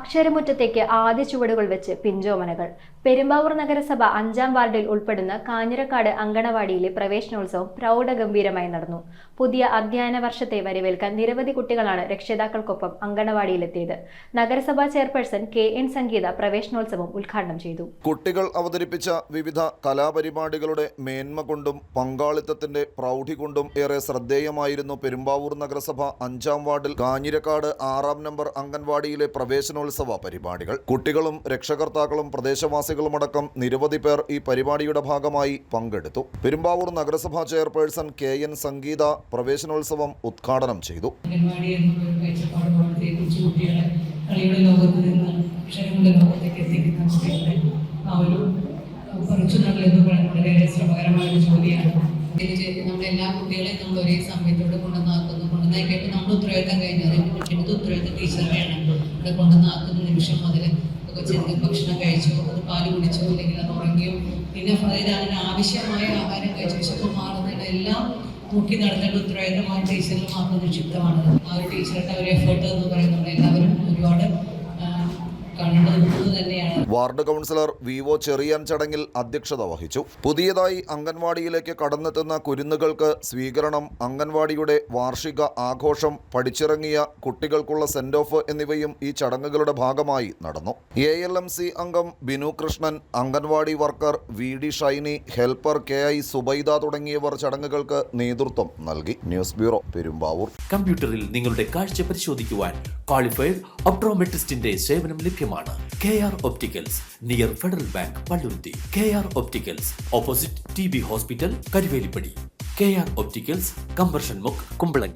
അക്ഷരമുറ്റത്തേക്ക് ആദ്യ ചുവടുകൾ വെച്ച് പിഞ്ചോമനകൾ. പെരുമ്പാവൂർ നഗരസഭ 5-ാം വാർഡിൽ ഉൾപ്പെടുന്ന കാഞ്ഞിരക്കാട് അങ്കണവാടിയിലെ പ്രവേശനോത്സവം പ്രൗഢഗംഭീരമായി നടന്നു. പുതിയ അധ്യയന വർഷത്തെ വരവേൽക്കാൻ നിരവധി കുട്ടികളാണ് രക്ഷിതാക്കൾക്കൊപ്പം അങ്കണവാടിയിലെത്തിയത്. നഗരസഭാ ചെയർപേഴ്സൺ KN സംഗീത പ്രവേശനോത്സവം ഉദ്ഘാടനം ചെയ്തു. കുട്ടികൾ അവതരിപ്പിച്ച വിവിധ കലാപരിപാടികളുടെ മേന്മ കൊണ്ടും പങ്കാളിത്തത്തിന്റെ പ്രൗഢി കൊണ്ടും ഏറെ ശ്രദ്ധേയമായിരുന്നു പെരുമ്പാവൂർ നഗരസഭ 5-ാം വാർഡിൽ കാഞ്ഞിരക്കാട് 6-ാം നമ്പർ അംഗൻവാടിയിലെ പ്രവേശനോത്സവ പരിപാടികൾ. കുട്ടികളും രക്ഷകർത്താക്കളും പ്രദേശവാസികളുമടക്കം നിരവധി പേർ ഈ പരിപാടിയുടെ ഭാഗമായി പങ്കെടുത്തു. പെരുമ്പാവൂർ നഗരസഭാ ചെയർപേഴ്സൺ KN സംഗീത പ്രവേശനോത്സവം ഉദ്ഘാടനം ചെയ്തു. നമ്മളെല്ലാ കുട്ടികളെയും നമ്മൾ ഒരേ സമയത്തോടെ കൊണ്ടുവന്നാക്കിയിട്ട് നമ്മൾ ഉത്തരവാദിത്തം കഴിഞ്ഞത് ഉത്തരവാദിത്തം ടീച്ചറുടെയാണ്. ഇവിടെ കൊണ്ടുവന്നാക്കുന്ന നിമിഷം മുതൽ കൊച്ചിന് ഭക്ഷണം കഴിച്ചോ, അത് പാല് കുടിച്ചോ, അല്ലെങ്കിൽ അത് ഉറങ്ങിയോ, പിന്നെ അതായത് അതിന് ആവശ്യമായ ആഹാരം കഴിച്ചു വിശപ്പ് മാറുന്നതിന് എല്ലാം നോക്കി നടത്തേണ്ട ഉത്തരവാദിത്തമായ ടീച്ചറിൽ മാത്രം നിക്ഷിപ്തമാണ്. ആ ഒരു ടീച്ചറുടെ ഒരു എഫേർട്ട് എന്ന് പറയുന്നത് എല്ലാവരും ഒരുപാട് വാർഡ് കൗൺസിലർ VO ചെറിയാൻ ചടങ്ങിൽ അധ്യക്ഷത വഹിച്ചു. പുതിയതായി അംഗൻവാടിയിലേക്ക് കടന്നെത്തുന്ന കുരുന്നുകൾക്ക് സ്വീകരണം, അംഗൻവാടിയുടെ വാർഷിക ആഘോഷം, പഠിച്ചിറങ്ങിയ കുട്ടികൾക്കുള്ള സെൻഡ് ഓഫ് എന്നിവയും ഈ ചടങ്ങുകളുടെ ഭാഗമായി നടന്നു. ALMC അംഗം Binu Krishnan, anganwadi worker VD Shiny, helper KI Subaida തുടങ്ങിയവർ ചടങ്ങുകൾക്ക് നേതൃത്വം നൽകി. News bureau, Perumbavoor. കമ്പ്യൂട്ടറിൽ നിങ്ങളുടെ കാഴ്ച പരിശോധിക്കുവാൻ ക്വാളിഫൈഡ് ഒപ്ട്രോമെട്രിസ്റ്റിന്റെ സേവനം ലഭ്യമാണ്. KR Opticals, near federal bank, Palluruthy. KR Opticals, opposite TB hospital, Karuvelippady. KR Opticals, combustion മുക്ക്, കുമ്പളങ്ങി.